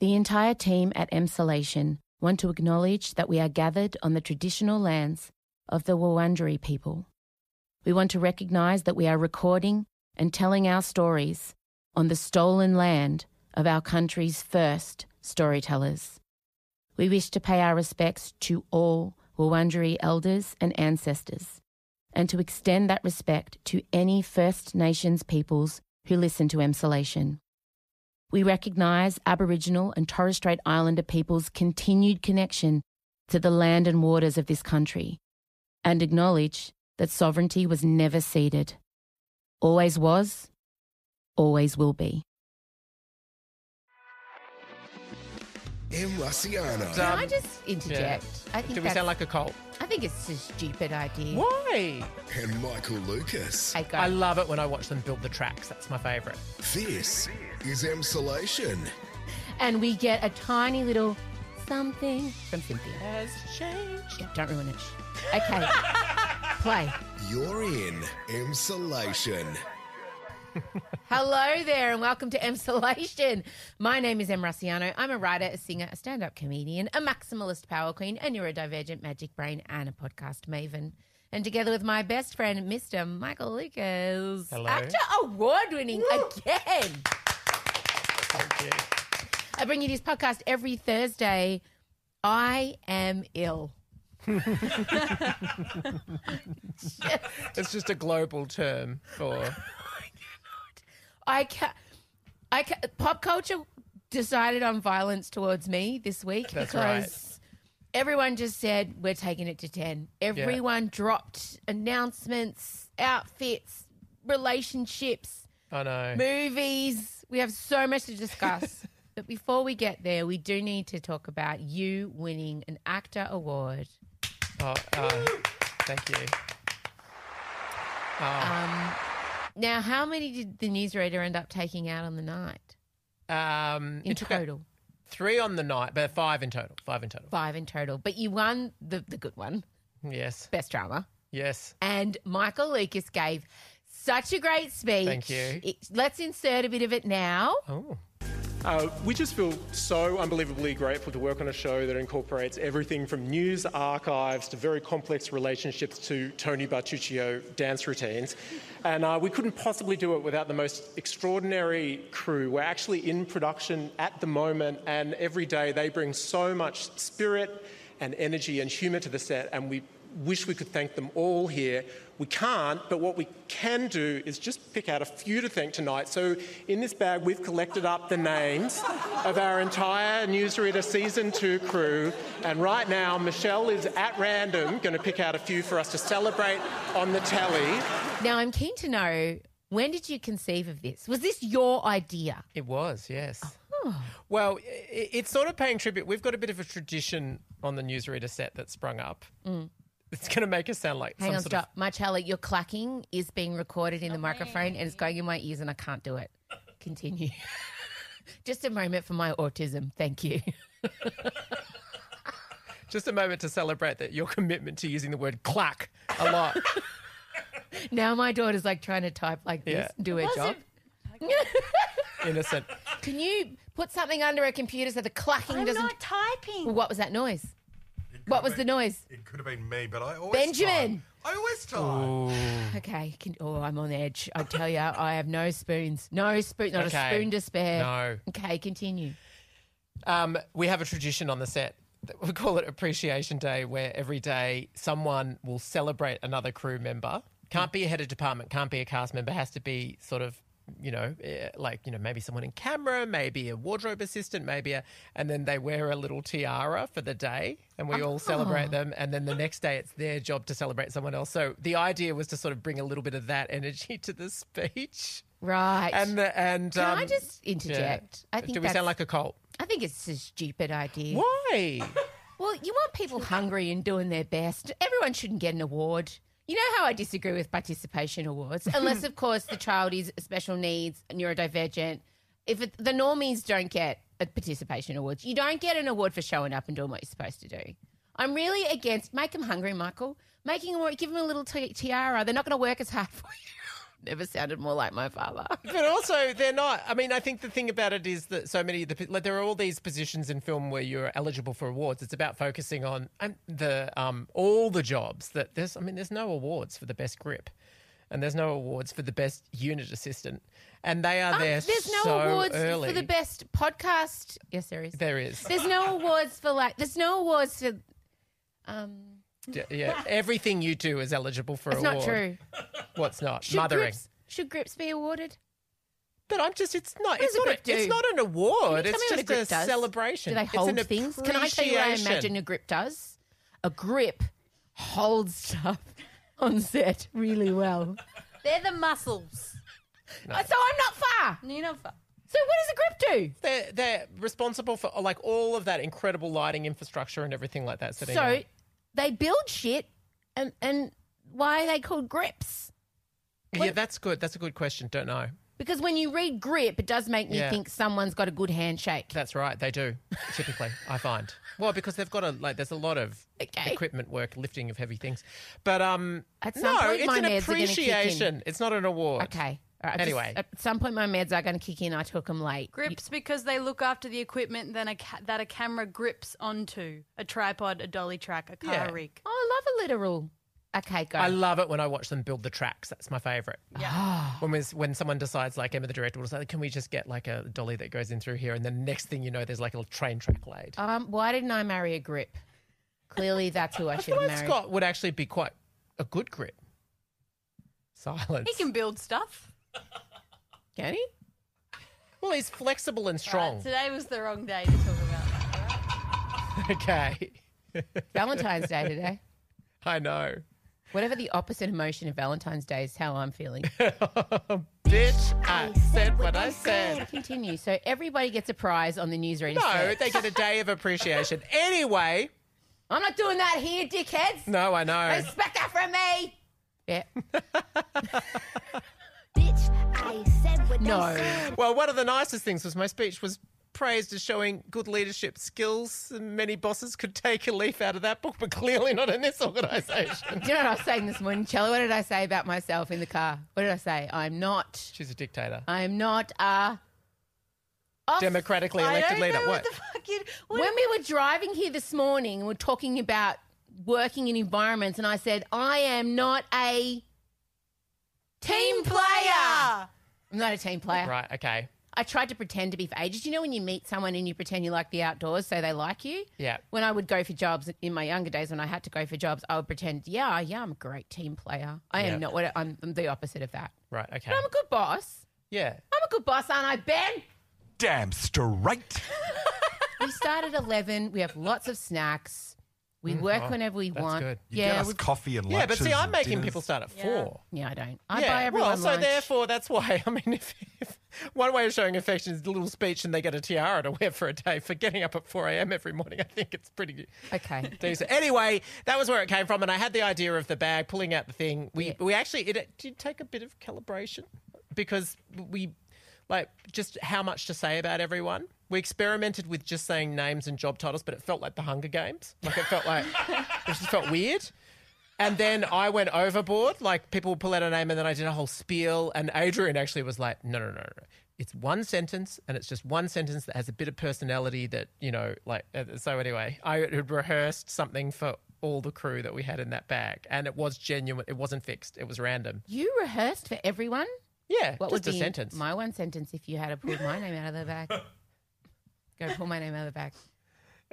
The entire team at Emsolation want to acknowledge that we are gathered on the traditional lands of the Wurundjeri people. We want to recognise that we are recording and telling our stories on the stolen land of our country's first storytellers. We wish to pay our respects to all Wurundjeri elders and ancestors, and to extend that respect to any First Nations peoples who listen to Emsolation. We recognise Aboriginal and Torres Strait Islander peoples' continued connection to the land and waters of this country, and acknowledge that sovereignty was never ceded. Always was, always will be. Can I just interject? Yeah. I think Do we sound like a cult? I think it's a stupid idea. Why? And Michael Lucas. Hey, go. I love it when I watch them build the tracks. That's my favourite. This is Emsolation. And we get a tiny little something from Cynthia. Has changed. Yeah, don't ruin it. Okay. Play. You're in Emsolation. Hello there and welcome to Emsolation. My name is Em Rusciano. I'm a writer, a singer, a stand-up comedian, a maximalist power queen, a neurodivergent magic brain and a podcast maven. And together with my best friend, Mr. Michael Lucas. Hello. AACTA Award-winning again. Thank you. I bring you this podcast every Thursday. I am ill. It's just a global term for... Pop culture decided on violence towards me this week. That's because everyone just said we're taking it to 10. Everyone dropped announcements, outfits, relationships, I know. movies. We have so much to discuss. But before we get there, we do need to talk about you winning an AACTA Award. Thank you. Now, how many did the newsreader end up taking out on the night in total? 3 on the night, but 5 in total. 5 in total. 5 in total. But you won the good one, Yes. Best Drama. Yes. And Michael Lucas gave such a great speech. Thank you. Let's insert a bit of it now. Oh. We just feel so unbelievably grateful to work on a show that incorporates everything from news archives to very complex relationships to Tony Bartuccio dance routines. And we couldn't possibly do it without the most extraordinary crew. We're actually in production at the moment, and every day they bring so much spirit and energy and humour to the set, and we wish we could thank them all here. We can't, but what we can do is just pick out a few to thank tonight. So in this bag, we've collected up the names of our entire Newsreader Season 2 crew. And right now, Michelle is at random going to pick out a few for us to celebrate on the telly. Now, I'm keen to know, when did you conceive of this? Was this your idea? It was, yes. Oh. Well, it's sort of paying tribute. We've got a bit of a tradition on the newsreader set that's sprung up. It's going to make us sound like Hang on, stop. Marcella, your clacking is being recorded in the microphone and it's going in my ears and I can't do it. Continue. Just a moment for my autism. Thank you. Just a moment to celebrate that your commitment to using the word clack a lot. Now my daughter's like trying to type like this, do her job. Innocent. Can you put something under a computer so the clacking doesn't... I'm not typing. Well, what was that noise? What was the noise? It could have been me, but I always Benjamin. type. I always type. Okay. I'm on edge. I tell you, I have no spoons. No spoon, not Okay. a spoon to spare. No. Okay, continue. We have a tradition on the set. We call it Appreciation Day, where every day someone will celebrate another crew member. Can't be a head of department, can't be a cast member, has to be sort of, maybe someone in camera, maybe a wardrobe assistant, and then they wear a little tiara for the day and we all celebrate them. And then the next day it's their job to celebrate someone else. So the idea was to sort of bring a little bit of that energy to the speech. Right. And Can I just interject? Yeah. I think Do we sound like a cult? I think it's a stupid idea. Why? Well, you want people hungry and doing their best. Everyone shouldn't get an award. You know how I disagree with participation awards, unless, of course, the child is special needs, neurodivergent. The normies don't get a participation awards. You don't get an award for showing up and doing what you're supposed to do. I'm really against, make them hungry, Michael. Give them a little tiara. They're not going to work as hard for you. Never sounded more like my father. But also, they're not. I mean, I think the thing about it is that so many, like, there are all these positions in film where you're eligible for awards. It's about focusing on all the jobs that there's. I mean, there's no awards for the best grip, and there's no awards for the best unit assistant, and they are there There's no so awards early. for the best podcast. Yes, there is. There is. There's no awards for There's no awards for. Yeah, everything you do is eligible for It's award. not true. What's not? Should Mothering. grips be awarded? But it's not. does a grip do? It's not an award. Can you tell It's me what a just grip a does? celebration. Do they It's hold an things? Can I tell you what I appreciation. imagine a grip does? A grip holds stuff on set really well. They're the muscles. So I'm not far. You're not far. So what does a grip do? They're responsible for like all of that incredible lighting infrastructure and everything like that. Sitting So on. they build shit, and why are they called grips? Yeah, that's good. That's a good question. Don't know. Because when you read grip, it does make me Yeah. think someone's got a good handshake. That's right. They do typically. I find because they've got there's a lot of Okay. equipment work, lifting of heavy things. But At some no, point, it's my an meds are gonna kick in. appreciation. It's not an award. Okay. All right. Anyway. At some point, my meds are going to kick in. I took them late. Grips because they look after the equipment that a camera grips onto. A tripod, a dolly track, a car Yeah. rig. Oh, I love a literal. Okay, go. I love it when I watch them build the tracks. That's my favourite. Yeah. When someone decides, like Emma, the director, will say, "Can we just get like a dolly that goes in through here?" And then the next thing you know, there's like a train track laid. Why didn't I marry a grip? Clearly, that's who I should have Well, married. Scott would actually be quite a good grip. Silence. He can build stuff. Can he? Well, he's flexible and strong. Right, today was the wrong day to talk about that. Okay. Valentine's Day today. I know. Whatever the opposite emotion of Valentine's Day is how I'm feeling. Bitch, I said what I said. Continue. So everybody gets a prize on the newsreader. No, set. they get a day of appreciation. Anyway, I'm not doing that here, dickheads. no, I know. Expect that from me. Yeah. Bitch, I said what No. I said. Well, one of the nicest things was my speech was praised as showing good leadership skills. Many bosses could take a leaf out of that book, but clearly not in this organisation. Do you know what I was saying this morning, Chella? What did I say about myself in the car? What did I say? I'm not She's a dictator. a Democratically elected leader. What? When we were driving here this morning, we were talking about working in environments, and I said, I am not a team player. I'm not a team player. Right, okay. I tried to pretend to be for ages. You know when you meet someone and you pretend you like the outdoors so they like you? Yeah. When I would go for jobs in my younger days, when I had to go for jobs, I would pretend, yeah, I'm a great team player. I am not. I'm the opposite of that. Right, okay. But I'm a good boss. Yeah. I'm a good boss, aren't I, Ben? Damn straight. We start at 11. We have lots of snacks. We work whenever we want. good. You Yeah, get us coffee and Yeah, lunches but see, I'm and making dinners. people start at 4. yeah, I don't. I buy everyone well, so lunch. therefore, that's why. I mean, if one way of showing affection is a little speech and they get a tiara to wear for a day for getting up at 4 a.m. every morning, I think it's pretty Okay. decent. Anyway, that was where it came from, and I had the idea of the bag, pulling out the thing. We actually it did take a bit of calibration because we just how much to say about everyone. We experimented with just saying names and job titles, but it felt like the Hunger Games. Like it just felt weird. And then I went overboard. Like people would pull out a name and then I did a whole spiel. And Adrian actually was like, no. It's one sentence and it's just one sentence that has a bit of personality that, so anyway, I had rehearsed something for all the crew that we had in that bag. And it was genuine. It wasn't fixed. It was random. You rehearsed for everyone? Yeah, What just would a be sentence. my one sentence if you had pulled my name out of the bag? Go pull my name out of the bag.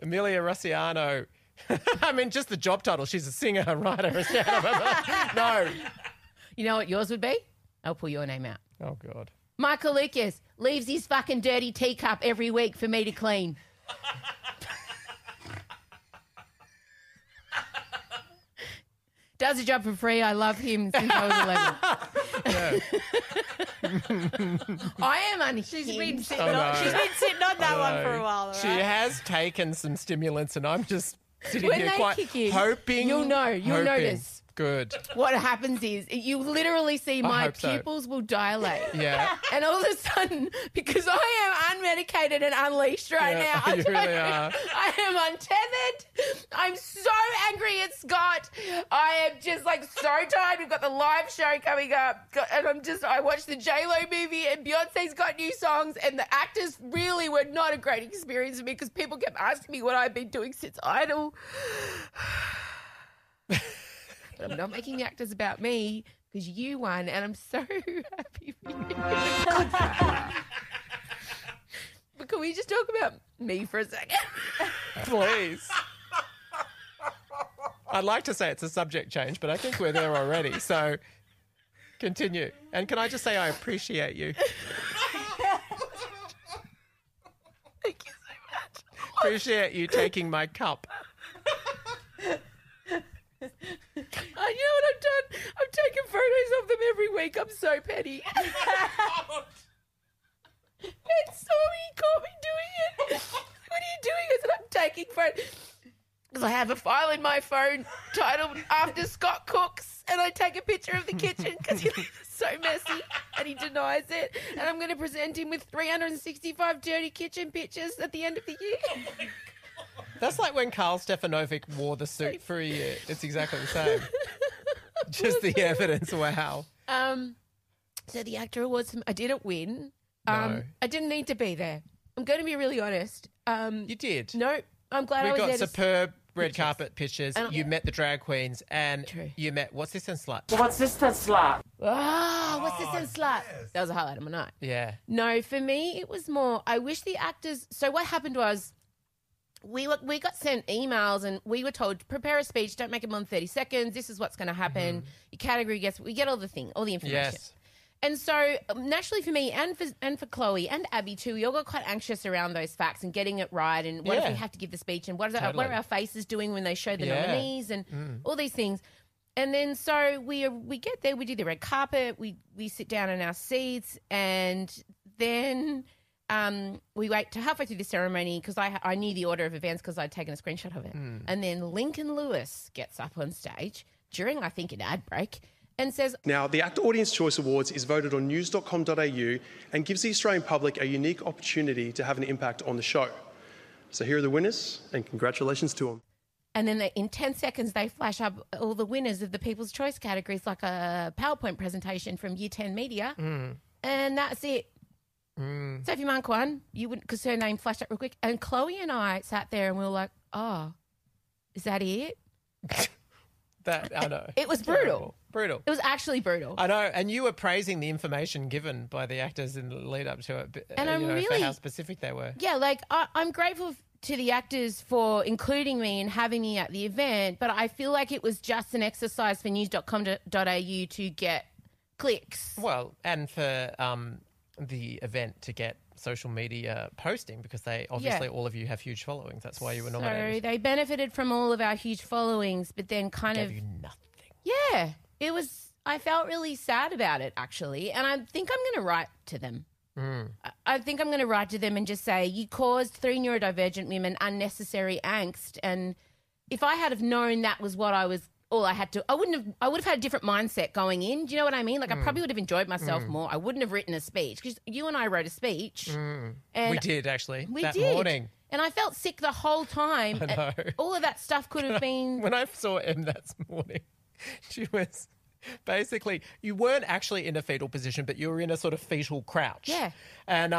Amelia Rossiano. I mean, just the job title. She's a singer, a writer, a stand-up. No. You know what yours would be? I'll pull your name out. Oh, God. Michael Lucas leaves his fucking dirty teacup every week for me to clean. Does a job for free. I love him since I was 11. I am unhinged. She's been sitting Oh, no. on that one for a while. Right? She has taken some stimulants and I'm just sitting When here they quite kick in, hoping. You'll know. You'll hoping. notice. Good. what happens is you literally see my hope so. pupils will dilate. Yeah. And all of a sudden, because I am unmedicated and unleashed right Yeah, now, you really are. I am untethered. I'm so angry at Scott. I am just like so tired. We've got the live show coming up. And I watched the J-Lo movie and Beyonce's got new songs and the actors really were not a great experience for me because people kept asking me what I've been doing since Idol. But I'm not making the actors about me because you won and I'm so happy for you. But can we just talk about me for a second? Please. I'd like to say it's a subject change, but I think we're there already. So continue. And can I just say I appreciate you? Thank you so much. Appreciate you taking my cup. You know what I've done? I've taken photos of them every week. I'm so petty. And Stormy caught me doing it. What are you doing? I said, I'm taking photos. Because I have a file in my phone titled After Scott Cooks, and I take a picture of the kitchen because he's so messy and he denies it. And I'm going to present him with 365 dirty kitchen pictures at the end of the year. That's like when Karl Stefanovic wore the suit for a year. It's exactly the same. Just the evidence. Wow. So the AACTA Awards, I didn't win. No. I didn't need to be there. I'm going to be really honest. You did. No, I'm glad I We was got there. superb red carpet pictures. And- You met the drag queens and True. you met, what's this in slut? Oh, what's this in slut? That was a highlight of my night. Yeah. No, for me, it was more, I wish the actors, so what happened was, we got sent emails and we were told, prepare a speech, don't make it more than 30 seconds, this is what's going to happen, your category gets, we get all the information. Yes. And so naturally for me and for Chloe and Abby too, we all got quite anxious around those facts and getting it right and what if Yeah. we have to give the speech and what Totally. are our faces doing when they show the Yeah. nominees and all these things. And then so we get there, we do the red carpet, we sit down in our seats and then we wait to halfway through the ceremony because I knew the order of events because I'd taken a screenshot of it. And then Lincoln Lewis gets up on stage during, I think, an ad break and says, Now, the AACTA Audience Choice Awards is voted on news.com.au and gives the Australian public a unique opportunity to have an impact on the show. So here are the winners, and congratulations to them. and then in 10 seconds they flash up all the winners of the People's Choice categories like a PowerPoint presentation from Year 10 Media. And that's it. Sophie Monk won. You wouldn't, because her name flashed up real quick. And Chloe and I sat there and we were like, oh, is that it? That I know. It was Terrible. brutal. Brutal. It was actually brutal. I know, and you were praising the information given by the actors in the lead up to it, And I'm for really- how specific they were. Yeah, like I'm grateful to the actors for including me and having me at the event, but I feel like it was just an exercise for news.com.au to get clicks. Well, and for the event to get social media posting because they obviously all of you have huge followings. That's why you were So nominated. they benefited from all of our huge followings, but then kind Gave of you nothing. yeah, it was. I felt really sad about it actually, and I think I'm going to write to them. I think I'm going to write to them and just say, you caused 3 neurodivergent women unnecessary angst. And if I had have known that was what I had to, I would have had a different mindset going in. Do you know what I mean? Like I probably would have enjoyed myself more. I wouldn't have written a speech because you and I wrote a speech. And We did actually we that did. morning. And I felt sick the whole time. I know. And all of that stuff could have been. When I saw Em that morning, she was basically, you weren't actually in a fetal position, but you were in a sort of fetal crouch. Yeah. And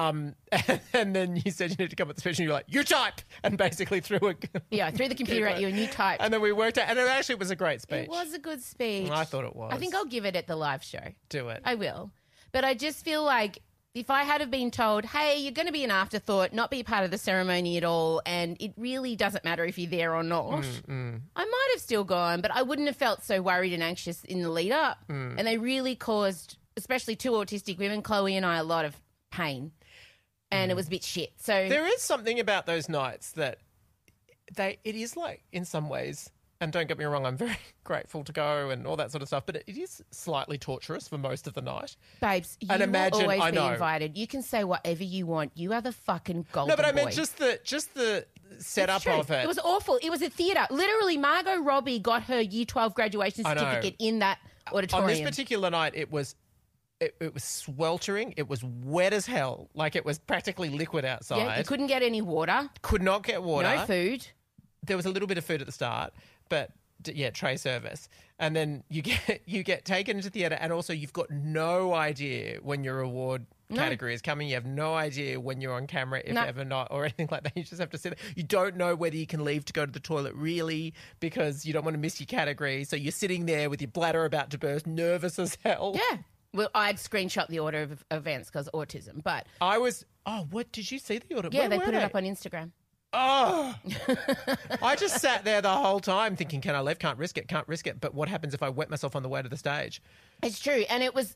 and then you said you need to come up with the speech, and you were like, you type, and basically threw a Yeah, I threw the computer at you and you typed. And then we worked out, and it actually was a great speech. It was a good speech. I thought it was. I think I'll give it at the live show. Do it. I will. But I just feel like if I had have been told, hey, you're going to be an afterthought, not be part of the ceremony at all, and it really doesn't matter if you're there or not, I might have still gone, but I wouldn't have felt so worried and anxious in the lead up. And they really caused, especially 2 autistic women, Chloe and I, a lot of pain. And it was a bit shit. So There is something about those nights that it is like, in some ways, and don't get me wrong, I'm very grateful to go and all that sort of stuff, but it is slightly torturous for most of the night. babes, you And imagine- will always I be know. invited. You can say whatever you want. You are the fucking golden No, but I boy. meant just the setup True. of it. It was awful. It was a theatre. Literally, Margot Robbie got her Year 12 graduation I know. certificate in that auditorium. On this particular night, it was sweltering. It was wet as hell. Like it was practically liquid outside. Yeah, you couldn't get any water. Could not get water. No food. There was a little bit of food at the start, but tray service. And then you get taken into theatre, and also you've got no idea when your award category is coming. You have no idea when you're on camera, if ever not, or anything like that. You just have to sit there. You don't know whether you can leave to go to the toilet really because you don't want to miss your category. So you're sitting there with your bladder about to burst, nervous as hell. Yeah. Well, I'd screenshot the order of events because autism, but... I was... Oh, what? Did you see the order? Yeah, Where they were put it up on Instagram. Oh, I just sat there the whole time thinking, can I leave? Can't risk it. But what happens if I wet myself on the way to the stage? It's true. And it was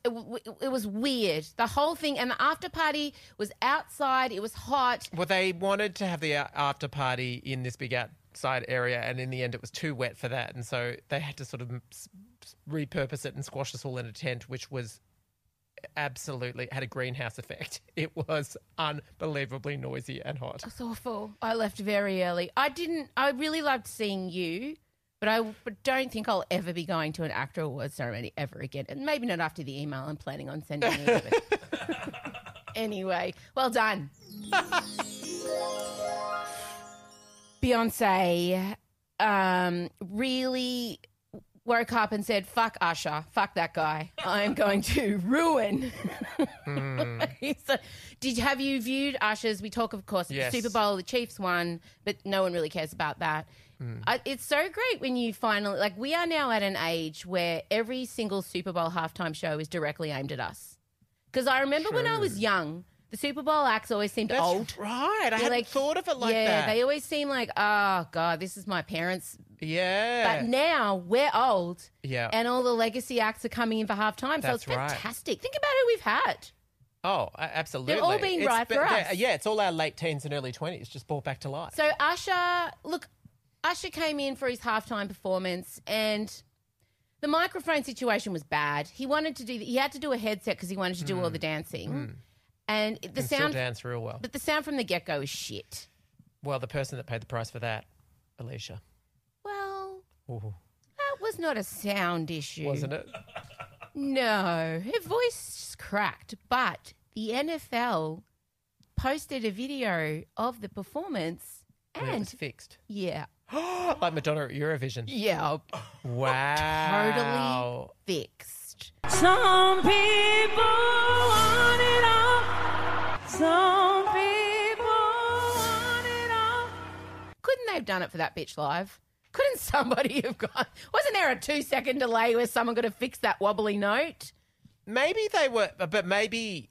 weird. The whole thing. And the after party was outside. It was hot. Well, they wanted to have the after party in this big outside area. And in the end, it was too wet for that. And so they had to sort of repurpose it and squash us all in a tent, which was absolutely had a greenhouse effect. It was unbelievably noisy and hot. It's awful. I left very early. I really loved seeing you, but I don't think I'll ever be going to an AACTA Awards ceremony ever again. And maybe not after the email I'm planning on sending you. Anyway, well done. Beyonce really woke up and said, fuck Usher, fuck that guy. I'm going to ruin. So, have you viewed Usher's? We talk, of course, Yes. Super Bowl, the Chiefs won, but no one really cares about that. It's so great when you finally, like, we are now at an age where every single Super Bowl halftime show is directly aimed at us. Because I remember when I was young, the Super Bowl acts always seemed old. That's right. I hadn't thought of it like that. Yeah, they always seem like, oh, God, this is my parents' Yeah. But now we're old, and all the legacy acts are coming in for halftime, so it's That's right. fantastic. Think about who we've had. Oh, absolutely. They've all been right for us. Yeah, it's all our late teens and early 20s just brought back to life. So Usher came in for his halftime performance, and the microphone situation was bad. He had to do a headset because he wanted to do all the dancing, and the Can sound still dance real well. but the sound from the get-go is shit. Well, the person that paid the price for that, Alicia. Well, Ooh. that was not a sound issue, Wasn't it? No, her voice just cracked, but the NFL posted a video of the performance And it and was fixed. yeah, Like Madonna at Eurovision. yeah, Wow. totally fixed. Some people want it all. Some people want it all. Couldn't they have done it for that bitch live? Couldn't somebody have gone? Wasn't there a 2-second delay where someone got to fix that wobbly note? Maybe they were, but maybe,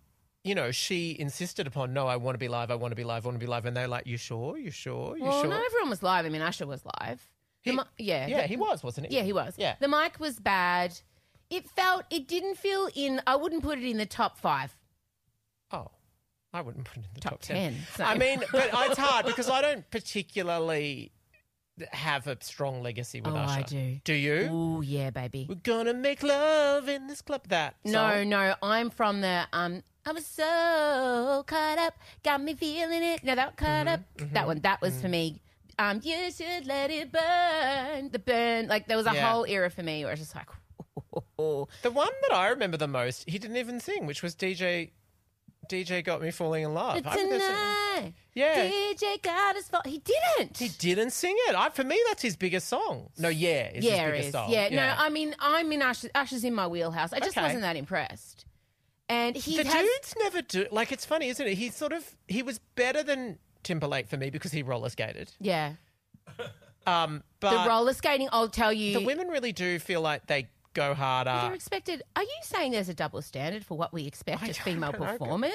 she insisted upon, no, I want to be live, I want to be live, I want to be live. And they're like, you sure? You sure? You Well, sure? not everyone was live. I mean, Usher was live. He was, wasn't he? Yeah, he was. Yeah. The mic was bad. It didn't feel I wouldn't put it in the top 5. Oh, I wouldn't put it in the Top top 10. 10. So. I mean, but it's hard because I don't particularly have a strong legacy with Usher. I do. Do you? Oh, yeah, baby. We're gonna make love in this club. That song? No, I'm from the I was so caught up, got me feeling it. No, that caught up. That one, that was for me. You should let it burn. The burn, like there was a whole era for me where it's just like, The one that I remember the most, he didn't even sing, which was DJ Got Me Falling in Love. tonight. Yeah. DJ got us fall. He didn't. He didn't sing it. For me, that's his biggest song. No, is his biggest song. Yeah, no, I mean, I'm in Usher's in my wheelhouse. I just wasn't that impressed. And dudes never do. Like, it's funny, isn't it? He was better than Timberlake for me because he roller skated. Yeah. But the roller skating, I'll tell you. The women really do feel like they go harder. They're expected. Are you saying there's a double standard for what we expect as female performers?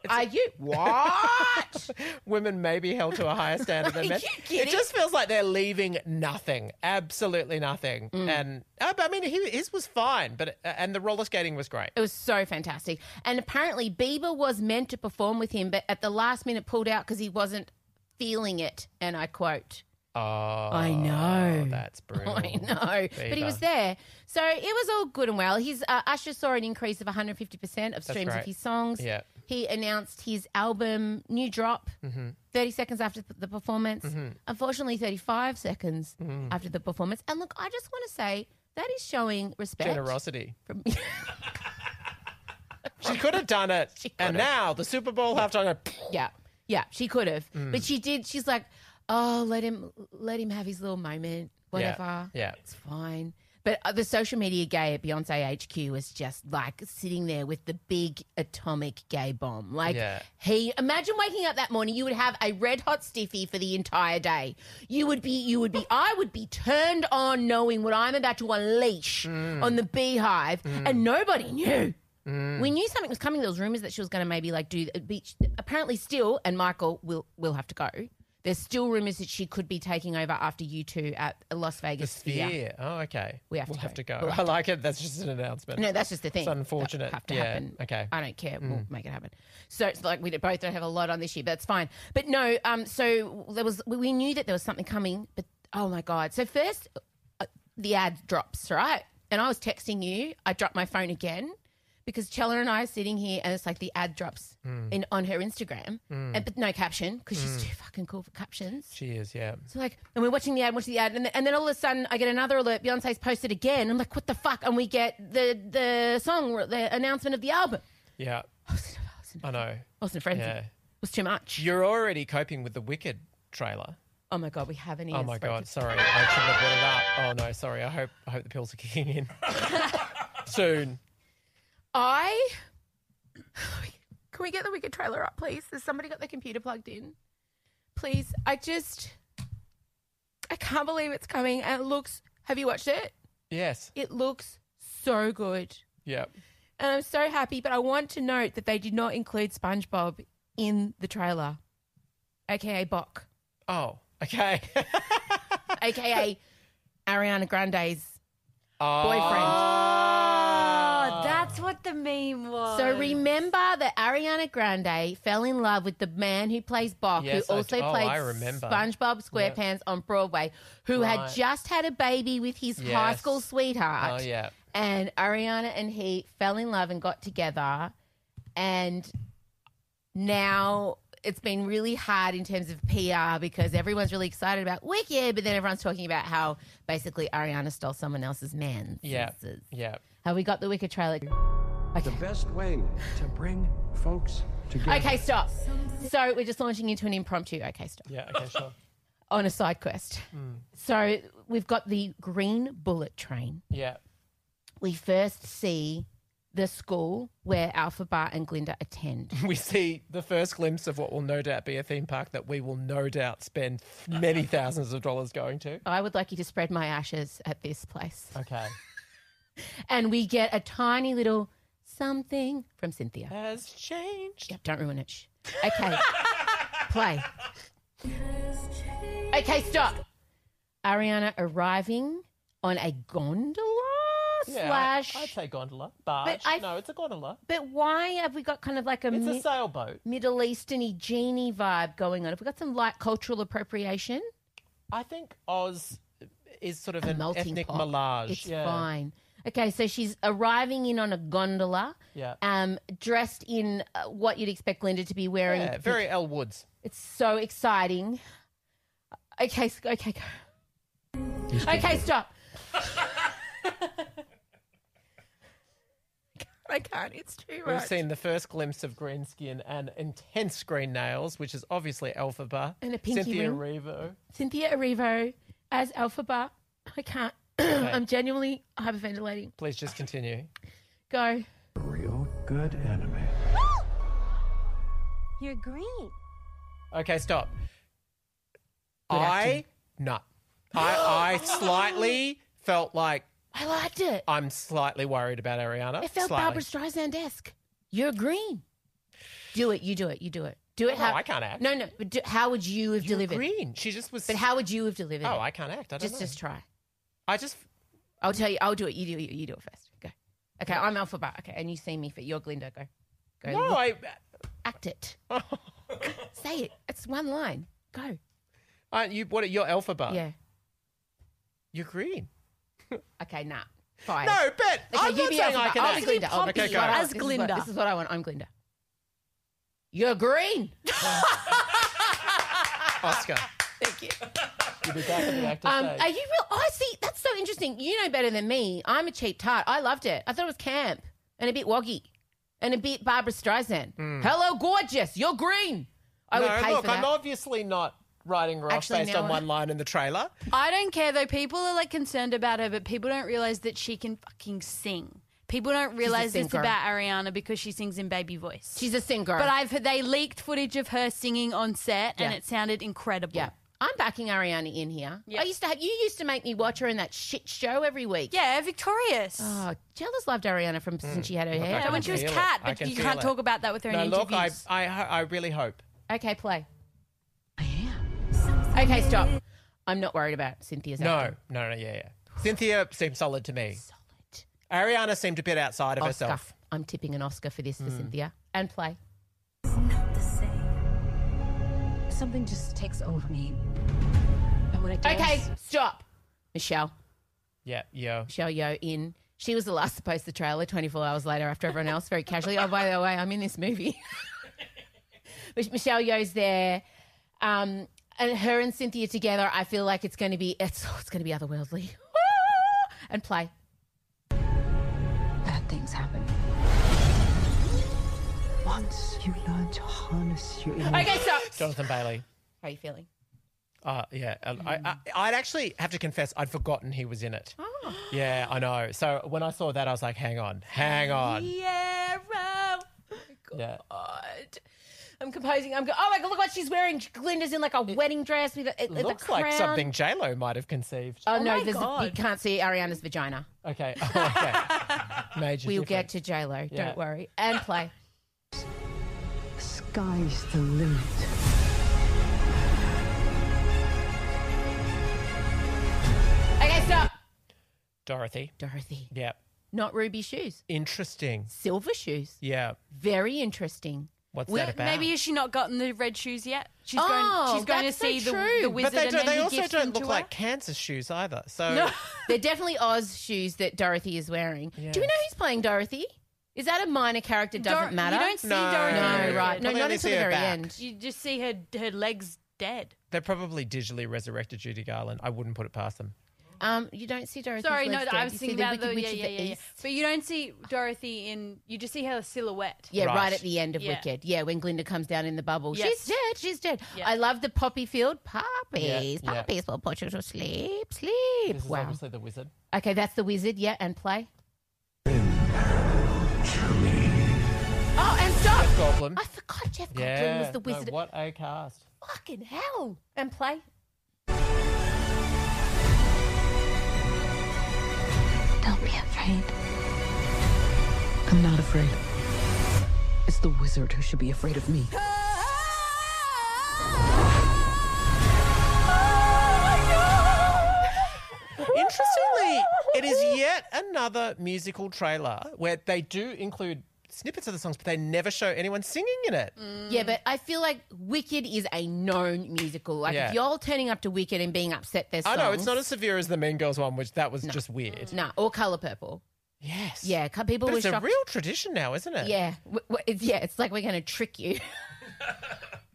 Are you? What? Women may be held to a higher standard than men. Are you kidding? It just feels like they're leaving nothing, absolutely nothing. And I mean, his was fine, and the roller skating was great. It was so fantastic. And apparently Bieber was meant to perform with him, but at the last minute pulled out because he wasn't feeling it. And I quote. I know. That's brutal. I know. But he was there. So it was all good and well. His Usher saw an increase of 150% of streams of his songs. Yeah. He announced his album new drop 30 seconds after the performance. Unfortunately, 35 seconds after the performance. And look, I just want to say that is showing respect. Generosity. She could have done it. And now the Super Bowl halftime. Yeah, she could have. But she did. She's like, oh, let him have his little moment, whatever. Yeah. It's fine. But the social media gay at Beyonce HQ was just like sitting there with the big atomic gay bomb. Like imagine waking up that morning, you would have a red hot stiffy for the entire day. I would be turned on knowing what I'm about to unleash on the beehive and nobody knew. We knew something was coming. There was rumors that she was going to maybe like do a beach. Apparently still, and Michael will have to go. There's still rumors that she could be taking over after U2 at Las Vegas Sphere. Oh, okay. We'll have to go. I like it. That's just an announcement. No, that's just the thing. It's unfortunate. Have to happen. Okay. I don't care. We'll make it happen. So it's like we both don't have a lot on this year, but that's fine. But no, so we knew that there was something coming, but oh my God. So first the ad drops, right? And I was texting you. I dropped my phone again. Because Chella and I are sitting here and it's like the ad drops on her Instagram, but no caption because she's too fucking cool for captions. She is, yeah. So like, and we're watching the ad, and then all of a sudden I get another alert. Beyonce's posted again. I'm like, what the fuck? And we get the song, the announcement of the album. Yeah, I know. I wasn't frenzied. Yeah. It was too much. You're already coping with the Wicked trailer. Oh my God, we haven't even. Oh my God, sorry, I shouldn't have brought it up. Oh no, sorry. I hope the pills are kicking in soon. Can we get the Wicked trailer up, please? Has somebody got the computer plugged in? Please. I can't believe it's coming. And it looks, have you watched it? Yes. It looks so good. Yep. And I'm so happy, but I want to note that they did not include SpongeBob in the trailer, a.k.a. Bok. Oh, okay. a.k.a. Ariana Grande's boyfriend. That's what the meme was. So remember that Ariana Grande fell in love with the man who plays Bok, Yes, who also played I remember. SpongeBob SquarePants on Broadway, who had just had a baby with his high school sweetheart. Oh, yeah. And Ariana and he fell in love and got together. And now it's been really hard in terms of PR because everyone's really excited about Wicked, but then everyone's talking about how basically Ariana stole someone else's man. Yeah. Have we got the Wicked trailer? Okay. The best way to bring folks together. Okay, stop. So we're just launching into an impromptu. Okay, stop. Yeah, okay, sure. On a side quest. So we've got the green bullet train. Yeah. We first see the school where Alphaba and Glinda attend. We see the first glimpse of what will no doubt be a theme park that we will no doubt spend many thousands of dollars going to. I would like you to spread my ashes at this place. Okay. And we get a tiny little something from Cynthia. Has changed. Yep, don't ruin it. Shh. Okay. Play. Okay, stop. Ariana arriving on a gondola slash... I'd say gondola. Barge. No, it's a gondola. But why have we got kind of like It's a sailboat. Middle Eastern-y genie vibe going on? Have we got some light cultural appropriation? I think Oz is sort of an melting ethnic pot. melange. It's fine. Okay, so she's arriving in on a gondola, dressed in what you'd expect Glinda to be wearing. Yeah, very Elle Woods. It's so exciting. Okay, go. Okay, stop. I can't. It's too much. We've seen the first glimpse of green skin and intense green nails, which is obviously Alphaba. And a pinky Cynthia ring. Erivo. Cynthia Erivo as Alphaba. I can't. Okay. I'm genuinely hyperventilating. Please just continue. Go. A real good enemy. You're green. Okay, stop. Good acting. I slightly felt like I liked it. I'm slightly worried about Ariana. It felt Barbara Streisand-esque. You're green. Do it. You do it. Do it. Do it. Oh, I can't act. No. But how would you have delivered? Green. She just was. But how would you have delivered? Oh, I can't act. I don't know. Just try. I'll tell you. I'll do it. You do it first. Go. Okay, I'm Alphaba. Okay, and you see me for you're Glinda. Go. No, act it. Say it. It's one line. Go. You're alphabet. Yeah. You're green. Okay, nah. Fine. No, bet. Okay, I'm not saying I can I'll act. be Glinda. I'll be Okay, go. As Glinda. This is what I want. I'm Glinda. You're green. Oscar. Thank you. You'll be back at the actor stage. Are you real? Oh, see, that's so interesting. You know better than me. I'm a cheap tart. I loved it. I thought it was camp and a bit woggy and a bit Barbara Streisand. Hello, gorgeous. You're green. I would pay for that. I'm obviously not writing her off Actually, based now on one line in the trailer. I don't care though. People are like concerned about her, but people don't realize that she can fucking sing. People don't realize it's singer. about Ariana because she sings in baby voice. She's a singer. But they leaked footage of her singing on set, and it sounded incredible. Yeah. I'm backing Ariana in here. Yeah. You used to make me watch her in that shit show every week. Yeah, Victorious. Oh, Jealous loved Ariana since she had her hair. So when she was feel it. Kat, I but can you feel can't it. talk about that with her No, in look, interviews. I really hope. Okay, play. I am. Okay, stop. I'm not worried about Cynthia's acting. No, yeah. Cynthia seemed solid to me. Solid. Ariana seemed a bit outside of Oscar. herself. I'm tipping an Oscar for this for Cynthia. And play. Not the same. Something just takes over me. And when it does, Okay, stop. Michelle. Yeah. Michelle Yeoh in. She was the last to post the trailer 24 hours later after everyone else very casually. Oh, by the way, I'm in this movie. Michelle Yeoh's there. And her and Cynthia together, I feel like it's going to be otherworldly. And play. bad things happen. Once you learn to harness your emotions. Okay, stop. Jonathan Bailey. How are you feeling? Yeah. I'd actually have to confess I'd forgotten he was in it. Oh. Yeah, I know. So when I saw that, I was like, hang on. Yeah, oh my God. Yeah. I'm composing. Oh my God, look what she's wearing. Glinda's in like a wedding dress with a Looks crown. like something J-Lo might have conceived. Oh, no, my God. you can't see Ariana's vagina. Okay. Okay. Major We'll difference. get to J-Lo. Yeah. Don't worry. And play. The sky's the limit. Okay, stop. Dorothy. Yeah. Not ruby shoes. Interesting. Silver shoes. Yeah. Very interesting. What's that about? Maybe has she not gotten the red shoes yet? She's Oh, going to that's so see true. the wizard, But and then they he also gifts don't them look to like her. Kansas shoes either. So No, they're definitely Oz shoes that Dorothy is wearing. Yes. Do we know who's playing Dorothy? Is that a minor character? Doesn't matter. You don't see No. Dorothy. No, right. No, Probably not only until see the her very back. end. You just see her legs dead. They probably digitally resurrected Judy Garland. I wouldn't put it past them. You don't see Dorothy. Sorry, no, I was you see thinking about Wicked the Witch of the East. But you don't see Dorothy in. You just see her silhouette. Yeah, Right. right at the end of Yeah. Wicked. Yeah, when Glinda comes down in the bubble. Yes. She's dead. Yeah. I love the poppy field. Puppies. Yeah, yeah. Puppies will put you to sleep. This is Wow. obviously the wizard. Okay, that's the wizard. Yeah, and play. Oh, and stop. Jeff Goldblum. I forgot Jeff Goldblum Yeah. was the wizard. No, what a cast. Fucking hell. And play. Don't be afraid. I'm not afraid. It's the wizard who should be afraid of me. Interestingly, it is yet another musical trailer where they do include snippets of the songs, but they never show anyone singing in it. Yeah, but I feel like Wicked is a known musical. Like, Yeah. if you're turning up to Wicked and being upset there's I songs... know, it's not as severe as the Mean Girls one, which that was just weird. Nah, or Colour Purple. Yes. Yeah, people But were it's a shocked. real tradition now, isn't it? Yeah, it's like we're going to trick you.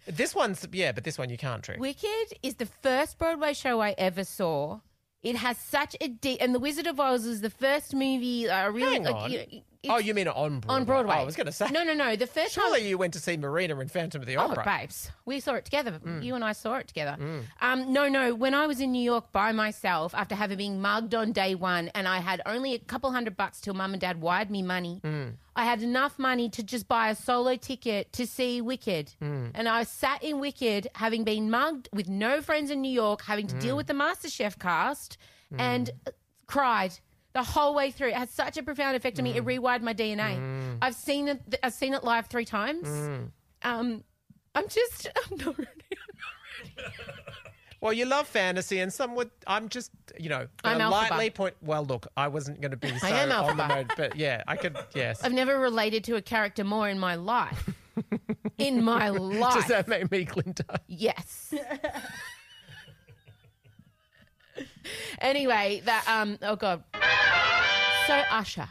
This one's, but this one you can't trick. Wicked is the first Broadway show I ever saw. It has such a deep... And The Wizard of Oz is the first movie really... Hang on. You mean on Broadway? On Broadway. Oh, I was going to say. No. The first time... Surely you went to see Marina in Phantom of the Opera. Oh, babes. We saw it together. You and I saw it together. No. When I was in New York by myself after having been mugged on day one and I had only a couple $100 till Mum and Dad wired me money, I had enough money to just buy a solo ticket to see Wicked. And I sat in Wicked having been mugged with no friends in New York, having to deal with the MasterChef cast and cried the whole way through. It had such a profound effect on me. It rewired my DNA. I've seen it live 3 times. I'm not ready. Well, you love fantasy, and some would. I'm just, I'm lightly Alphaba. point. Well, look, I wasn't going to be so am on the Alphaba. mode, but yeah, I could. Yes. I've never related to a character more in my life. In my life. Does that make me Glinda? Yes. Anyway, that oh God. So Usher.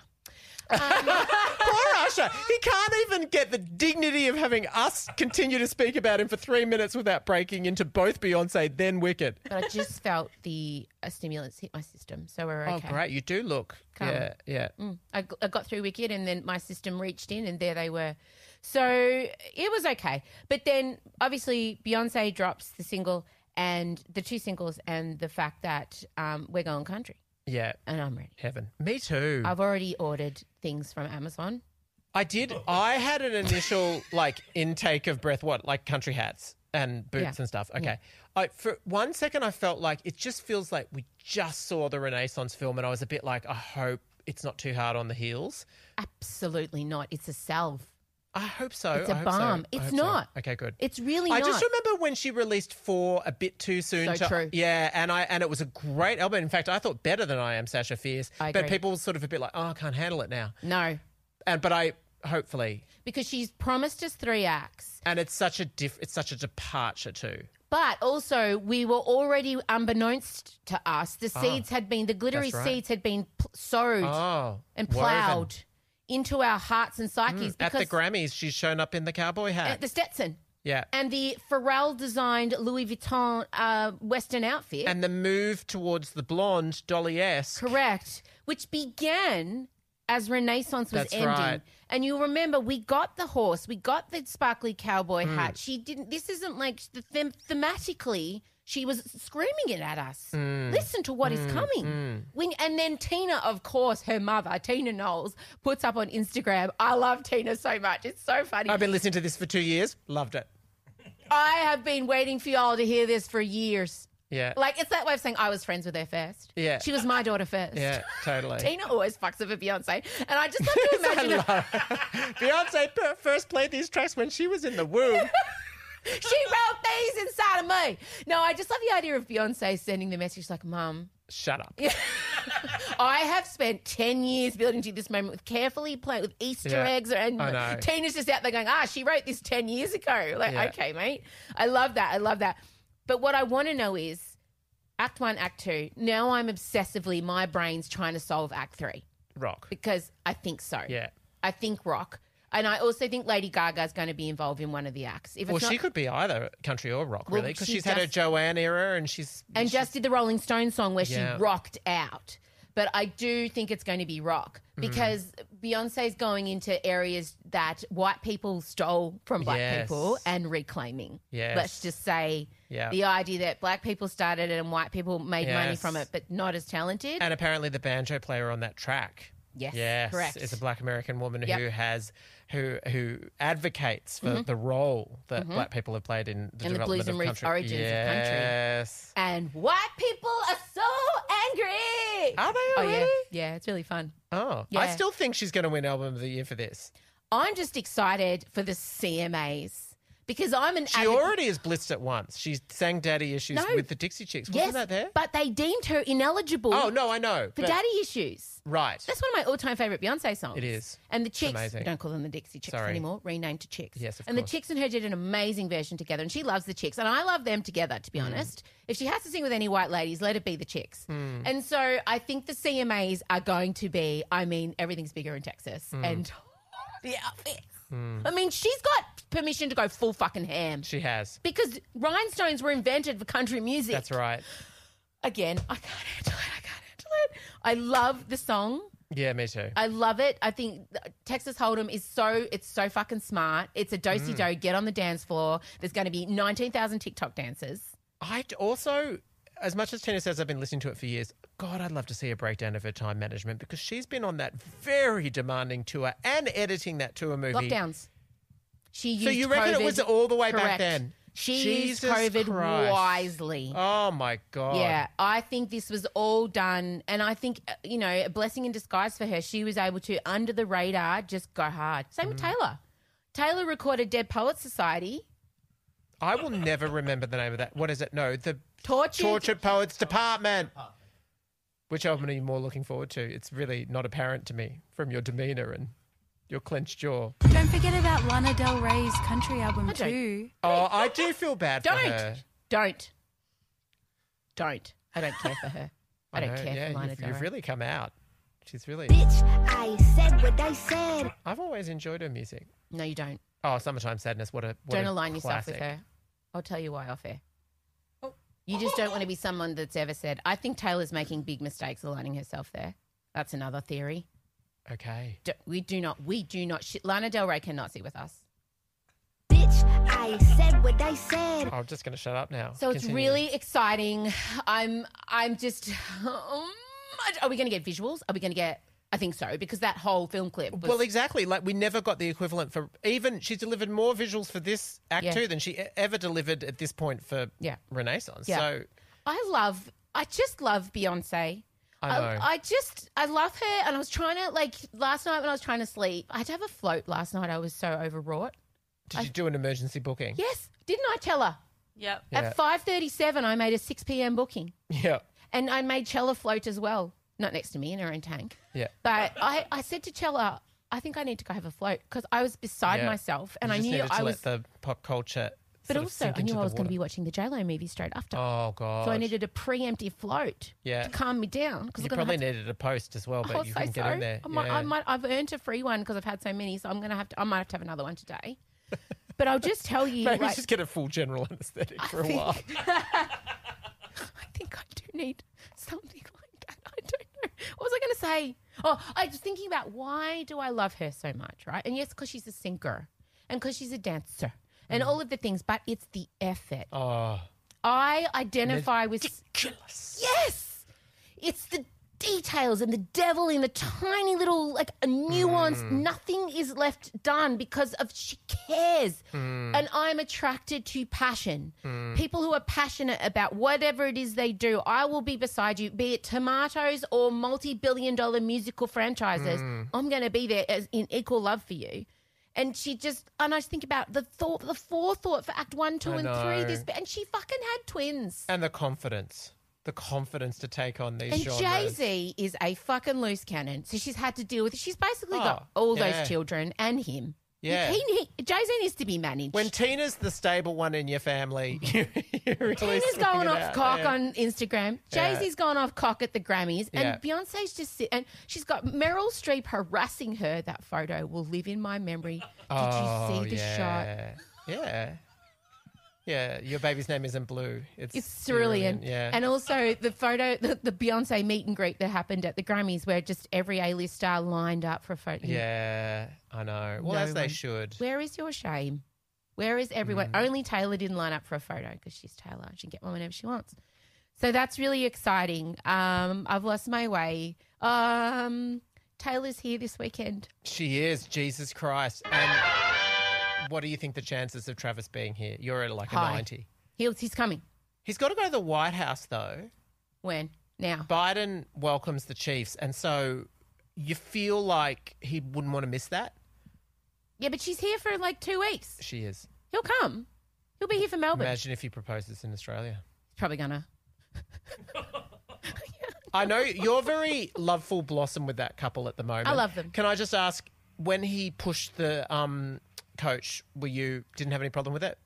Poor Usher. He can't even get the dignity of having us continue to speak about him for 3 minutes without breaking into both Beyonce, then Wicked. But I just felt the stimulants hit my system, so we're okay. Oh, great. You do look. Calm. Yeah. I got through Wicked and then my system reached in and there they were. So it was okay. But then obviously Beyonce drops the single and the 2 singles and the fact that we're going country. Yeah. And I'm ready. Heaven. Me too. I've already ordered things from Amazon. I did. I had an initial intake of breath, like country hats and boots and stuff. Okay. Yeah. For 1 second I felt like it just feels like we just saw the Renaissance film and I was a bit like, I hope it's not too hard on the heels. Absolutely not. It's a salve. I hope so. It's a balm. It's not. So. Okay, good. It's really not. I just remember when she released 4 a bit too soon. So true. Yeah, and it was a great album. In fact, I thought better than I Am Sasha Fierce. I agree. But people were sort of a bit like, oh, I can't handle it now. No. But I hopefully because she's promised us 3 acts, and it's such a departure too. But also, we were already, unbeknownst to us, the seeds had been, the glittery seeds had been sowed and ploughed into our hearts and psyches. At the Grammys, she's shown up in the cowboy hat. At the Stetson. Yeah. And the Pharrell-designed Louis Vuitton Western outfit. And the move towards the blonde, Dolly-esque. Correct. Which began as Renaissance was ending. Right. And you'll remember, we got the horse, we got the sparkly cowboy hat. She didn't, this isn't like, thematically, she was screaming it at us. Listen to what is coming. And then Tina, of course, her mother, Tina Knowles, puts up on Instagram, I love Tina so much. It's so funny. I've been listening to this for 2 years. Loved it. I have been waiting for y'all to hear this for years. Yeah. Like, it's that way of saying I was friends with her first. Yeah. She was my daughter first. Yeah, totally. Tina always fucks over Beyonce. And I just love to imagine her. Beyonce first played these tracks when she was in the womb. She wrote these inside of me. No, I just love the idea of Beyonce sending the message like, Mum. Shut up. I have spent 10 years building to this moment with carefully playing with Easter eggs. And Tina's just out there going, she wrote this 10 years ago. Like, okay, mate. I love that. But what I want to know is, Act 1, Act 2, now I'm obsessively, my brain's trying to solve Act 3. Rock. Because I think so. Yeah. I think rock. And I also think Lady Gaga's going to be involved in one of the acts. She could be either country or rock, really, because she's had her Joanne era and she's just did the Rolling Stones song where she rocked out. But I do think it's going to be rock because Beyonce's going into areas that white people stole from black people and reclaiming. Yes. Let's just say the idea that black people started it and white people made money from it, but not as talented. And apparently the banjo player on that track. Yes, correct. Is a black American woman who advocates for the role that black people have played in the development blues and of roots country. origins of country. Yes. And white people are so angry. Are they already? Yeah, it's really fun. Oh, yeah. I still think she's going to win Album of the Year for this. I'm just excited for the CMAs. Because She already is blitzed at once. She sang Daddy Issues with the Dixie Chicks. Wasn't that there? But they deemed her ineligible. Oh, no, I know. For Daddy Issues. Right. That's one of my all-time favourite Beyonce songs. It is. And the Chicks, amazing. we don't call them the Dixie Chicks anymore, renamed to Chicks. Yes, of and course. The Chicks and her did an amazing version together, and she loves the Chicks. And I love them together, to be honest. If she has to sing with any white ladies, let it be the Chicks. And so I think the CMAs are going to be, everything's bigger in Texas. And the outfits. I mean, she's got permission to go full fucking ham. She has. Because rhinestones were invented for country music. That's right. Again, I can't handle it. I love the song. Yeah, me too. I love it. I think Texas Hold'em is so fucking smart. It's a do-si-do. Get on the dance floor. There's going to be 19,000 TikTok dancers. I also, as much as Tina says I've been listening to it for years, God, I'd love to see a breakdown of her time management because she's been on that very demanding tour and editing that tour movie. Lockdowns. She used So you reckon COVID, it was all the way correct. back then? She used COVID wisely. Oh, my God. Yeah, I think this was all done. And I think, a blessing in disguise for her. She was able to, under the radar, just go hard. Same with Taylor. Taylor recorded Dead Poets Society. I will never remember the name of that. What is it? No, the Tortured Poets Department. Which album are you more looking forward to? It's really not apparent to me from your demeanour and your clenched jaw. Don't forget about Lana Del Rey's country album too. Oh, I do feel bad for her. Don't. I don't care for her. I don't care Yeah, for Lana Del Rey. you've really come out. She's really... Bitch, I said what I said. I've always enjoyed her music. No, you don't. Oh, Summertime Sadness, what a Don't align yourself classic. with her. I'll tell you why off air. You just don't want to be someone that's ever said, I think Taylor's making big mistakes aligning herself there. That's another theory. Okay. We do not. Lana Del Rey cannot sit with us. Bitch, I said what I said. I'm just going to shut up now. So it's Continue. really exciting. I'm just, are we going to get visuals? Are we going to get, I think so, because that whole film clip was. Well, exactly. Like, we never got the equivalent for even, she's delivered more visuals for this Act 2 than she ever delivered at this point for Renaissance. Yeah. So I just love Beyonce. I know. I love her. And I was trying to, like, last night when I was trying to sleep, I had to have a float last night. I was so overwrought. Did you do an emergency booking? Yes. Didn't I tell her? Yep. At 5:37, I made a 6 p.m. booking. Yeah. And I made Chella float as well. Not next to me in her own tank. Yeah. But I said to Chella, I think I need to go have a float because I was beside myself and You I just knew needed I to was. let the pop culture. But sort of also, sink I knew into I was the going to water. be watching the J-Lo movie straight after. Oh, God. So I needed a preemptive float Yeah. to calm me down. You probably needed a post as well, but you couldn't get in there. I've earned a free one because I've had so many, so I might have to have another one today. But I'll just tell you. Maybe like, just get a full general anaesthetic for a while. I think I do need something like that. I don't know. What was I going to say? Oh, I was thinking about why do I love her so much, right? And yes, because she's a singer and because she's a dancer and all of the things, but it's the effort. Oh. I identify with... Ridiculous. Yes! It's the details and the devil in the tiny little, like, a nuance. Nothing is left done because of she cares. And I'm attracted to passion. People who are passionate about whatever it is they do, I will be beside you, be it tomatoes or multi-billion-dollar musical franchises. I'm going to be there as in equal love for you. And I just think about the forethought for Act 1, 2, and 3. And she fucking had twins. And the confidence to take on these And genres. Jay-Z is a fucking loose cannon. So she's had to deal with it. She's basically got all those children and him. Yeah. Jay-Z needs to be managed. When Tina's the stable one in your family, you really Tina's swing going it off out. cock Yeah. on Instagram. Jay-Z's gone off cock at the Grammys. And Yeah. Beyonce's just and she's got Meryl Streep harassing her. That photo will live in my memory. Did you see the shot? Yeah. Yeah, your baby's name isn't Blue. It's brilliant. Yeah. And also the photo, the Beyonce meet and greet that happened at the Grammys where just every A-list star lined up for a photo. Yeah, I know. Well, as they should. Where is your shame? Where is everyone? Only Taylor didn't line up for a photo because she's Taylor. She can get one whenever she wants. So that's really exciting. I've lost my way. Taylor's here this weekend. She is. Jesus Christ. And what do you think the chances of Travis being here? You're at like a 90. He's coming. He's got to go to the White House, though. When? Now. Biden welcomes the Chiefs, and so you feel like he wouldn't want to miss that? Yeah, but she's here for like 2 weeks. She is. He'll come. He'll be here for Melbourne. Imagine if he proposes in Australia. He's probably going to. I know you're very loveful blossom with that couple at the moment. I love them. Can I just ask, when he pushed the coach, didn't have any problem with it?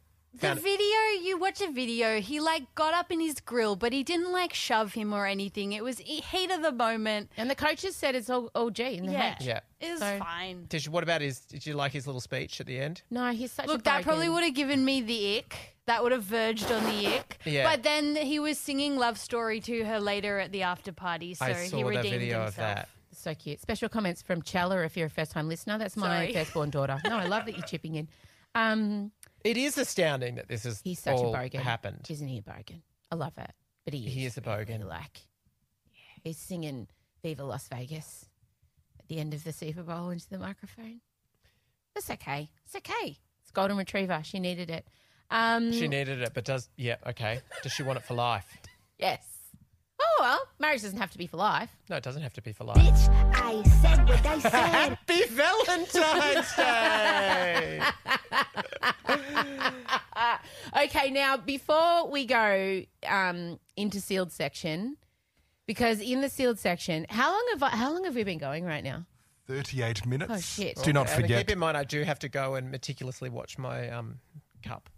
You watch a video, he like got up in his grill, but he didn't like shove him or anything. It was heat of the moment. And the coaches said it's all G in the head. Yeah. It was fine. Did you like his little speech at the end? No, he's such a Look, that probably would have given me the ick. That would have verged on the ick. Yeah. But then he was singing Love Story to her later at the after party, so I he saw redeemed the video himself. of that. So cute. Special comments from Chella if you're a first-time listener. That's my firstborn daughter. No, I love that you're chipping in. It is astounding that this is He's such all a bogan. happened. Isn't he a bogan? I love it. But He is a bogan. He's singing Viva Las Vegas at the end of the Super Bowl into the microphone. That's okay. It's okay. It's golden retriever. She needed it. She needed it, but does she want it for life? Yes. Oh, well, marriage doesn't have to be for life. No, it doesn't have to be for life. Bitch, I said what I said. Happy Valentine's Day! Okay, now before we go into sealed section, because in the sealed section, how long have we been going right now? 38 minutes. Oh shit! Do not And forget. keep in mind, I do have to go and meticulously watch my cup.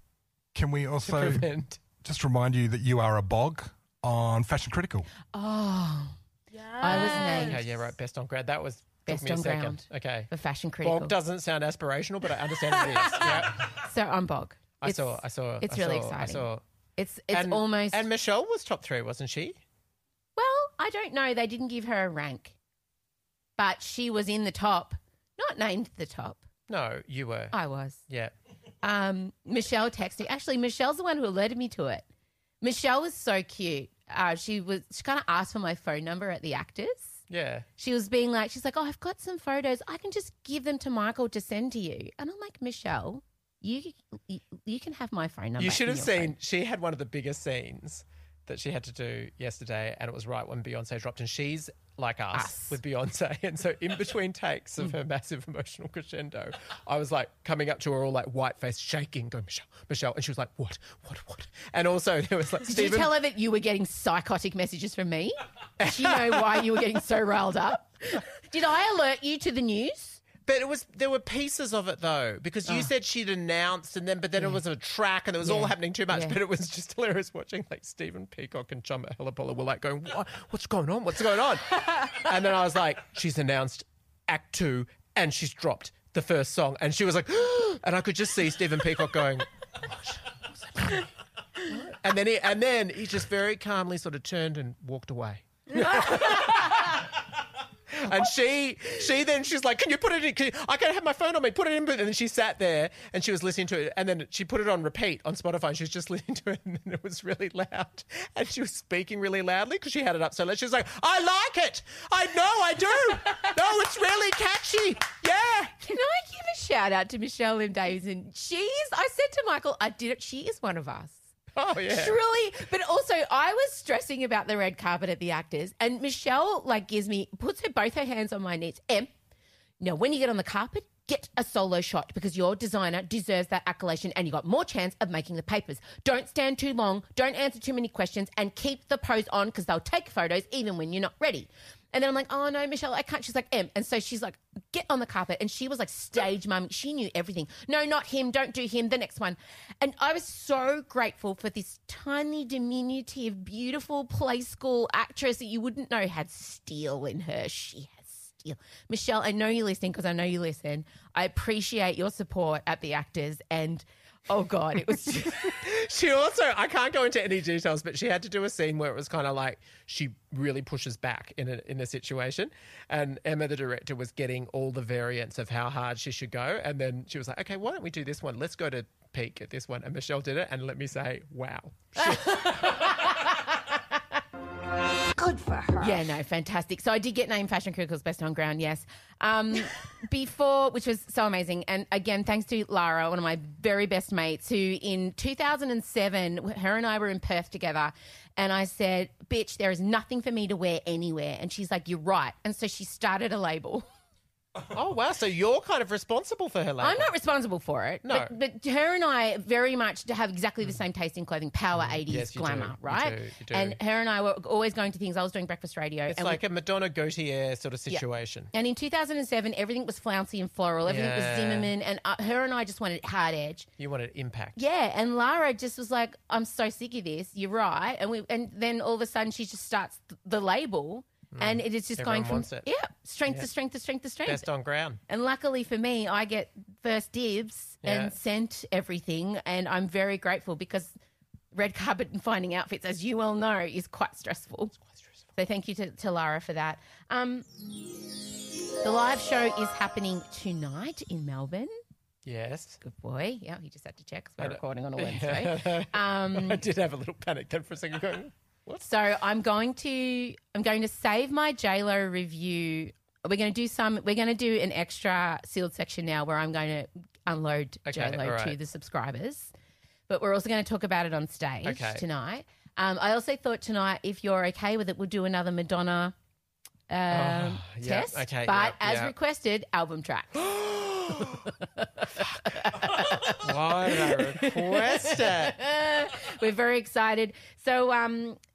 Can we To also prevent. just remind you that you are a B.O.G? on Fashion Critical. Oh, I was named. Okay, yeah, right. Best on ground. That was Best took me a on second. ground. Okay. For Fashion Critical. Bog doesn't sound aspirational, but I understand it is. Yeah. So I'm Bog. I saw. It's really exciting. It's almost. And Michelle was top 3, wasn't she? Well, I don't know. They didn't give her a rank, but she was in the top. Not named the top. No, you were. I was. Yeah. Michelle texted. Actually, Michelle's the one who alerted me to it. Michelle was so cute. She kind of asked for my phone number at the AACTAs. Yeah. She was being like, she's like, oh, I've got some photos. I can just give them to Michael to send to you. And I'm like, Michelle, you can have my phone number. You should have in your seen, phone. she had one of the biggest scenes that she had to do yesterday, and it was right when Beyonce dropped, and she's like us with Beyonce. And so in between takes of her massive emotional crescendo, I was like coming up to her all like white-faced, shaking, going, Michelle, Michelle. And she was like, what? And also there was like, Did you tell her that you were getting psychotic messages from me? Did she know why you were getting so riled up? Did I alert you to the news? But there were pieces of it though, because you said she'd announced, but then it was a track, and it was all happening too much. But it was just hilarious watching like Stephen Peacock and Chumba Helapola were like going, what's going on? What's going on? And then I was like, she's announced Act 2 and she's dropped the first song, and she was like, and I could just see Stephen Peacock going, what? And then he just very calmly sort of turned and walked away. And she's like, can you put it in? I can't have my phone on me. Put it in. And then she sat there and she was listening to it. And then she put it on repeat on Spotify. And she was just listening to it. And then it was really loud. And she was speaking really loudly because she had it up so loud. She was like, I like it. I do. No, it's really catchy. Yeah. Can I give a shout out to Michelle Lim Davidson? I said to Michael, I did it. She is one of us. Oh, yeah. Truly. But also, I was stressing about the red carpet at the AACTAs, and Michelle puts both her hands on my knees. Now, when you get on the carpet, get a solo shot because your designer deserves that accolation and you got more chance of making the papers. Don't stand too long, don't answer too many questions, and keep the pose on because they'll take photos even when you're not ready. And then I'm like, oh, no, Michelle, I can't. She's like, And so she's like, get on the carpet. And she was like stage mum. She knew everything. No, not him. Don't do him. The next one. And I was so grateful for this tiny, diminutive, beautiful play school actress that you wouldn't know had steel in her. She has steel. Michelle, I know you're listening because I know you listen. I appreciate your support at the AACTAs, and oh, God, it was just... She also, I can't go into any details, but she had to do a scene where it was kind of like she really pushes back in a situation. And Emma, the director, was getting all the variants of how hard she should go. And then she was like, okay, why don't we do this one? Let's go to peak at this one. And Michelle did it. And let me say, wow. Good for her. Yeah, no, fantastic. So I did get named Fashion Critical's Best on Ground, yes. Before, which was so amazing. And again, thanks to Lara, one of my very best mates, who in 2007, her and I were in Perth together. And I said, bitch, there is nothing for me to wear anywhere. And she's like, you're right. And so she started a label. Oh, wow. So you're kind of responsible for her label. I'm not responsible for it. No. But her and I very much have exactly the same taste in clothing. Power 80s Yes, you glamour, do. right? You do. And her and I were always going to things. I was doing breakfast radio. It's and like a Madonna Gautier sort of situation. And in 2007, everything was flouncy and floral. Everything was Zimmerman. And her and I just wanted hard edge. You wanted impact. Yeah. And Lara just was like, I'm so sick of this. You're right. And then all of a sudden she just starts the label. And it is just Everyone going from wants it. strength to strength to strength to strength. Best on ground. And luckily for me, I get first dibs and sent everything. And I'm very grateful because red carpet and finding outfits, as you well know, is quite stressful. It's quite stressful. So thank you to Lara for that. The live show is happening tonight in Melbourne. Yes. Good boy. Yeah, he just had to check because we're recording on a Wednesday. I did have a little panic then for a second going, what? So I'm going to save my JLo review. We're going to do an extra sealed section now where I'm going to unload JLo to the subscribers. But we're also going to talk about it on stage tonight. I also thought tonight, if you're okay with it, we'll do another Madonna test. But as requested, album tracks. Why did I request it? We're very excited. So,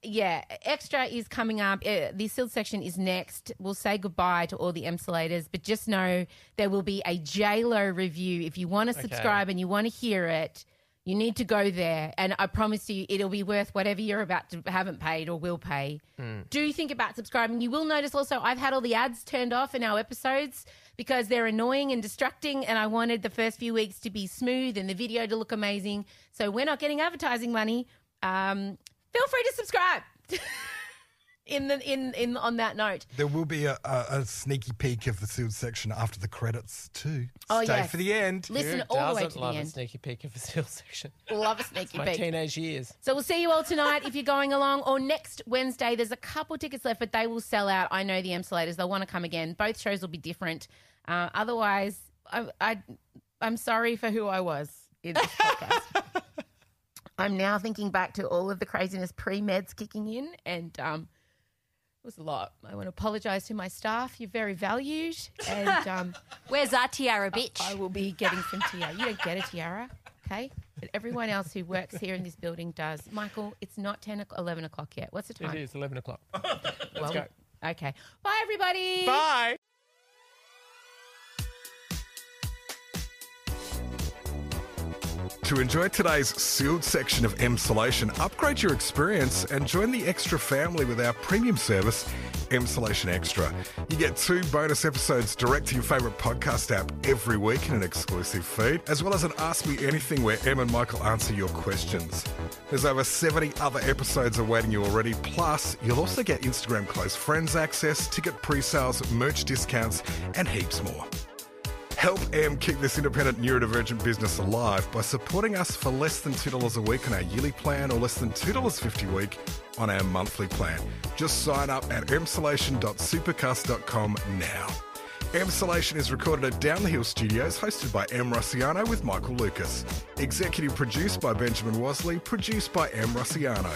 Extra is coming up. The sealed section is next. We'll say goodbye to all the Emsolators, but just know there will be a JLo review. If you want to subscribe and you want to hear it, You need to go there, and I promise you it'll be worth whatever you're about to haven't paid or will pay. Do think about subscribing. You will notice also I've had all the ads turned off in our episodes because they're annoying and distracting, and I wanted the first few weeks to be smooth and the video to look amazing. So we're not getting advertising money. Feel free to subscribe. On that note, there will be a sneaky peek of the sealed section after the credits too. Oh, Stay yes. for the end. Listen Who all the way doesn't to the love end. a sneaky peek of the sealed section? Love a sneaky My peek. teenage years. So we'll see you all tonight if you're going along, or next Wednesday. There's a couple tickets left, but they will sell out. I know the Emsolators. They'll want to come again. Both shows will be different. Otherwise, I'm sorry for who I was in this podcast. I'm now thinking back to all of the craziness pre-meds kicking in, and it was a lot. I want to apologise to my staff. You're very valued. And where's our tiara, bitch? I will be getting some tiara. You don't get a tiara, okay? But everyone else who works here in this building does. Michael, it's not 11 o'clock yet. What's the time? It is 11 o'clock. Let's go. Okay. Bye, everybody. Bye. To enjoy today's sealed section of Emsolation, upgrade your experience and join the Extra family with our premium service, Emsolation Extra. You get 2 bonus episodes direct to your favourite podcast app every week in an exclusive feed, as well as an Ask Me Anything where Em and Michael answer your questions. There's over 70 other episodes awaiting you already, plus you'll also get Instagram close friends access, ticket pre-sales, merch discounts, and heaps more. Help Em keep this independent neurodivergent business alive by supporting us for less than $2 a week on our yearly plan or less than $2.50 a week on our monthly plan. Just sign up at emsolation.supercast.com now. Emsolation is recorded at Down the Hill Studios, hosted by Em Rossiano with Michael Lucas. Executive produced by Benjamin Wasley, produced by Em Rossiano.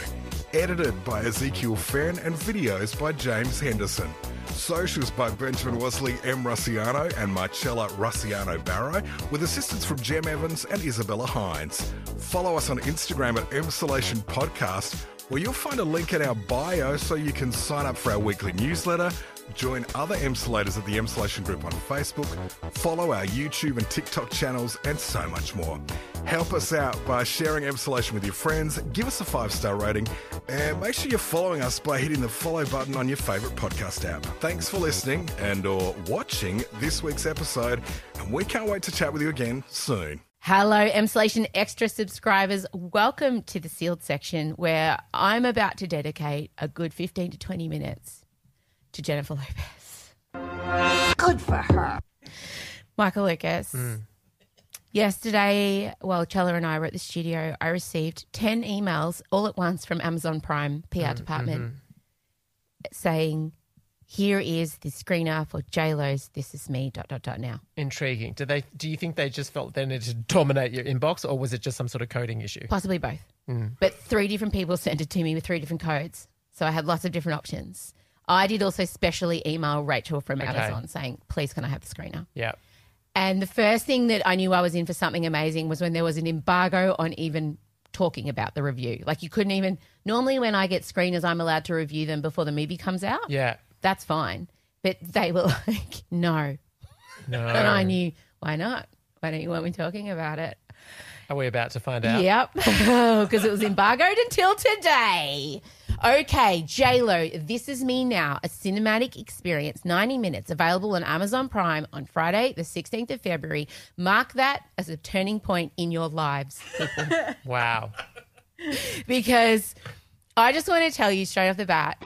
Edited by Ezekiel Fenn and videos by James Henderson. Socials by Benjamin Wasley, Em Rossiano and Marcella Rossiano Barrow, with assistance from Jem Evans and Isabella Hines. Follow us on Instagram at Emsolation Podcast, where you'll find a link in our bio so you can sign up for our weekly newsletter, join other Emsolators at the Emsolation Group on Facebook, follow our YouTube and TikTok channels, and so much more. Help us out by sharing Emsolation with your friends, give us a 5-star rating, and make sure you're following us by hitting the follow button on your favourite podcast app. Thanks for listening and or watching this week's episode, and we can't wait to chat with you again soon. Hello, Emsolation Extra subscribers. Welcome to the sealed section where I'm about to dedicate a good 15 to 20 minutes to Jennifer Lopez. Good for her. Michael Lucas. Yesterday, while Chella and I were at the studio, I received 10 emails all at once from Amazon Prime PR department saying, here is the screener for J-Lo's This Is Me, ... now. Intriguing. Do you think they just felt they needed to dominate your inbox, or was it just some sort of coding issue? Possibly both. But 3 different people sent it to me with 3 different codes. So I had lots of different options. I did also specially email Rachel from Amazon saying, please, can I have the screener? Yeah. And the first thing that I knew I was in for something amazing was when there was an embargo on even talking about the review. Like you couldn't even – normally when I get screeners, I'm allowed to review them before the movie comes out. Yeah. That's fine. But they were like, no. No. And I knew, why not? Why don't you want me talking about it? Are we about to find out? Yep, because it was embargoed until today. Okay, J-Lo, This Is Me Now, a cinematic experience, 90 minutes, available on Amazon Prime on Friday, the 16th of February. Mark that as a turning point in your lives, people. Wow. Because I just want to tell you straight off the bat,